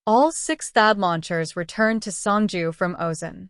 All 6 THAAD launchers returned to Seongju from Osan.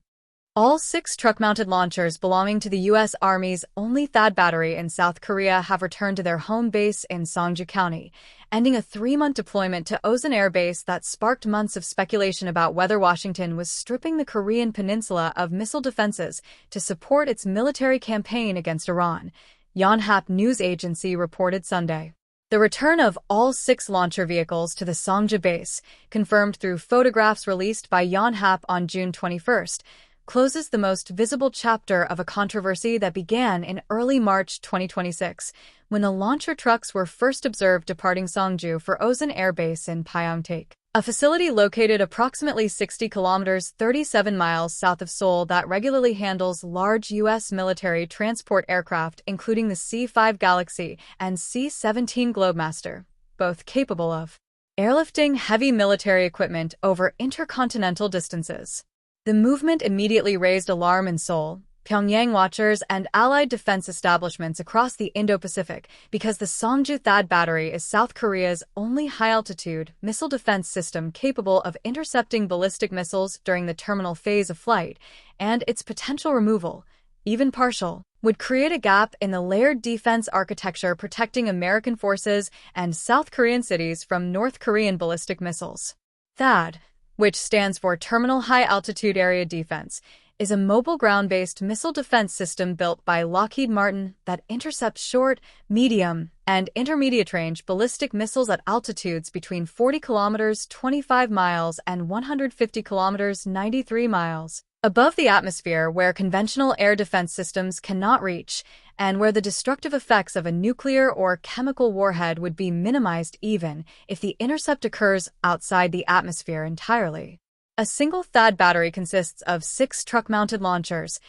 All 6 truck-mounted launchers belonging to the U.S. Army's only THAAD battery in South Korea have returned to their home base in Seongju County, ending a 3-month deployment to Osan Air Base that sparked months of speculation about whether Washington was stripping the Korean peninsula of missile defenses to support its military campaign against Iran, Yonhap news agency reported Sunday. The return of all 6 launcher vehicles to the Seongju base, confirmed through photographs released by Yonhap on June 21st, closes the most visible chapter of a controversy that began in early March 2026, when the launcher trucks were first observed departing Seongju for Osan Air Base in Pyeongtaek, a facility located approximately 60 kilometers 37 miles south of Seoul that regularly handles large U.S. military transport aircraft including the C-5 Galaxy and C-17 Globemaster, both capable of airlifting heavy military equipment over intercontinental distances. The movement immediately raised alarm in Seoul, Pyongyang watchers, and allied defense establishments across the Indo-Pacific because the Seongju THAAD battery is South Korea's only high-altitude missile defense system capable of intercepting ballistic missiles during the terminal phase of flight, and its potential removal, even partial, would create a gap in the layered defense architecture protecting American forces and South Korean cities from North Korean ballistic missiles. THAAD, which stands for Terminal High Altitude Area Defense, is a mobile ground-based missile defense system built by Lockheed Martin that intercepts short, medium, and intermediate-range ballistic missiles at altitudes between 40 kilometers 25 miles and 150 kilometers 93 miles above the atmosphere, where conventional air defense systems cannot reach, and where the destructive effects of a nuclear or chemical warhead would be minimized even if the intercept occurs outside the atmosphere entirely. A single THAAD battery consists of 6 truck-mounted launchers,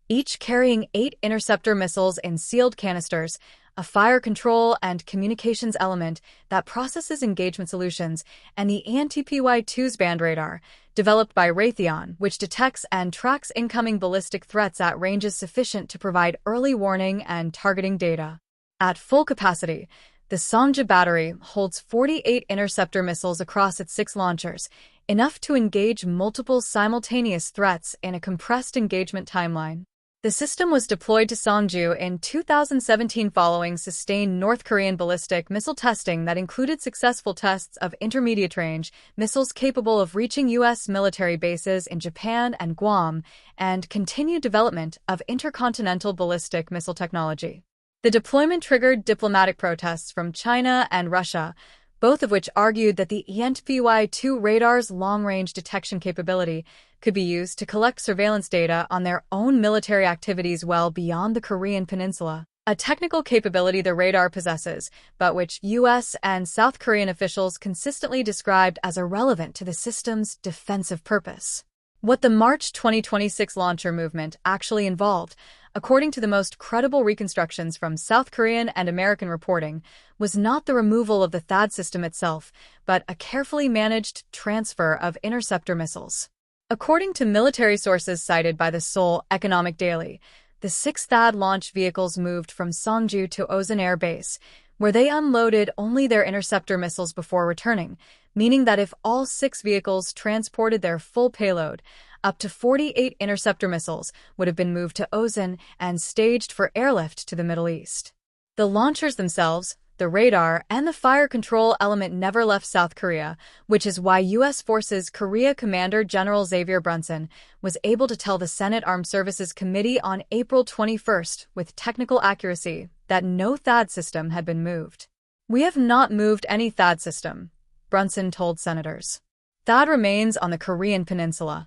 each carrying 8 interceptor missiles in sealed canisters, a fire control and communications element that processes engagement solutions, and the ENTPY-2's band radar, developed by Raytheon, which detects and tracks incoming ballistic threats at ranges sufficient to provide early warning and targeting data. At full capacity, the Seongju battery holds 48 interceptor missiles across its 6 launchers, enough to engage multiple simultaneous threats in a compressed engagement timeline. The system was deployed to Seongju in 2017 following sustained North Korean ballistic missile testing that included successful tests of intermediate-range missiles capable of reaching U.S. military bases in Japan and Guam, and continued development of intercontinental ballistic missile technology. The deployment triggered diplomatic protests from China and Russia, both of which argued that the ENTPY-2 radar's long-range detection capability could be used to collect surveillance data on their own military activities well beyond the Korean peninsula, a technical capability the radar possesses, but which U.S. and South Korean officials consistently described as irrelevant to the system's defensive purpose. What the March 2026 launcher movement actually involved, according to the most credible reconstructions from South Korean and American reporting, was not the removal of the THAAD system itself, but a carefully managed transfer of interceptor missiles. According to military sources cited by the Seoul Economic Daily, the 6 THAAD launch vehicles moved from Seongju to Osan Air Base, where they unloaded only their interceptor missiles before returning, meaning that if all 6 vehicles transported their full payload, up to 48 interceptor missiles would have been moved to Osan and staged for airlift to the Middle East. The launchers themselves, the radar, and the fire control element never left South Korea, which is why U.S. Forces Korea Commander General Xavier Brunson was able to tell the Senate Armed Services Committee on April 21st with technical accuracy that no THAAD system had been moved. "We have not moved any THAAD system," Brunson told senators. "THAAD remains on the Korean peninsula."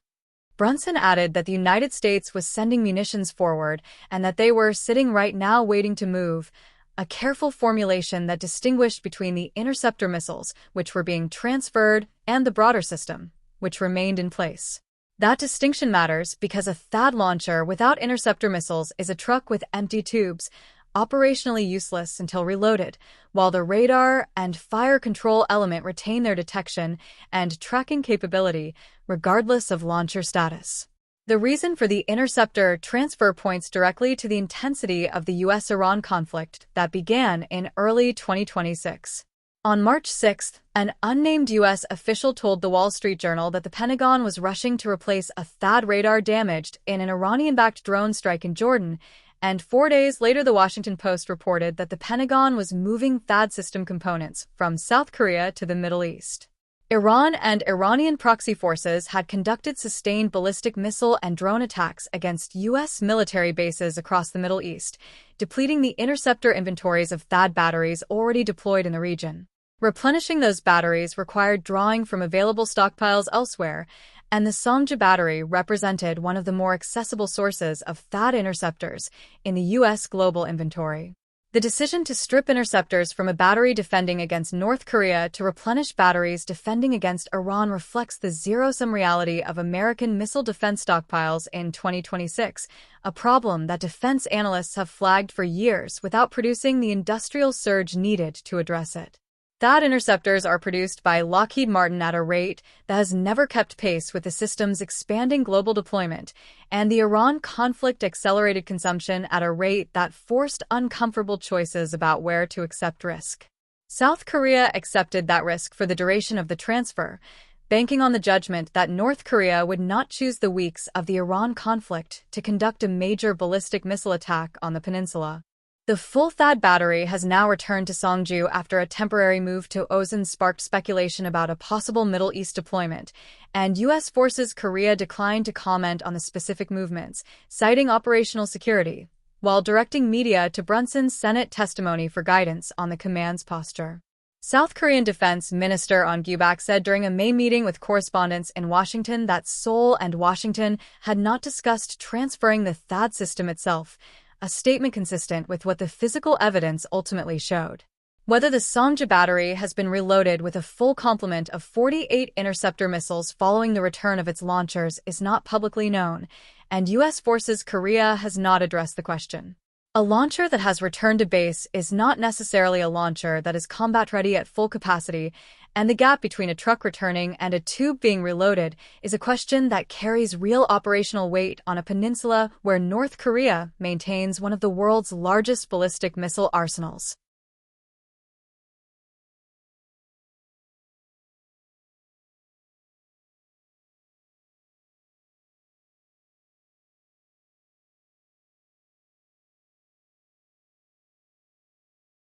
Brunson added that the United States was sending munitions forward and that they were sitting right now waiting to move, a careful formulation that distinguished between the interceptor missiles, which were being transferred, and the broader system, which remained in place. That distinction matters because a THAAD launcher without interceptor missiles is a truck with empty tubes, operationally useless until reloaded, while the radar and fire control element retain their detection and tracking capability regardless of launcher status. The reason for the interceptor transfer points directly to the intensity of the U.S.-Iran conflict that began in early 2026. On March 6, an unnamed U.S. official told the Wall Street Journal that the Pentagon was rushing to replace a THAAD radar damaged in an Iranian-backed drone strike in Jordan, and 4 days later the Washington Post reported that the Pentagon was moving THAAD system components from South Korea to the Middle East. Iran and Iranian proxy forces had conducted sustained ballistic missile and drone attacks against U.S. military bases across the Middle East, depleting the interceptor inventories of THAAD batteries already deployed in the region. Replenishing those batteries required drawing from available stockpiles elsewhere, and the Seongju battery represented one of the more accessible sources of THAAD interceptors in the U.S. global inventory. The decision to strip interceptors from a battery defending against North Korea to replenish batteries defending against Iran reflects the zero-sum reality of American missile defense stockpiles in 2026, a problem that defense analysts have flagged for years without producing the industrial surge needed to address it. THAAD interceptors are produced by Lockheed Martin at a rate that has never kept pace with the system's expanding global deployment, and the Iran conflict accelerated consumption at a rate that forced uncomfortable choices about where to accept risk. South Korea accepted that risk for the duration of the transfer, banking on the judgment that North Korea would not choose the weeks of the Iran conflict to conduct a major ballistic missile attack on the peninsula. The full THAAD battery has now returned to Seongju after a temporary move to Osan sparked speculation about a possible Middle East deployment, and U.S. Forces Korea declined to comment on the specific movements, citing operational security, while directing media to Brunson's Senate testimony for guidance on the command's posture. South Korean Defense Minister Ahn Gyubak said during a May meeting with correspondents in Washington that Seoul and Washington had not discussed transferring the THAAD system itself, a statement consistent with what the physical evidence ultimately showed. Whether the Seongju battery has been reloaded with a full complement of 48 interceptor missiles following the return of its launchers is not publicly known, and U.S. Forces Korea has not addressed the question. A launcher that has returned to base is not necessarily a launcher that is combat-ready at full capacity, and the gap between a truck returning and a tube being reloaded is a question that carries real operational weight on a peninsula where North Korea maintains one of the world's largest ballistic missile arsenals.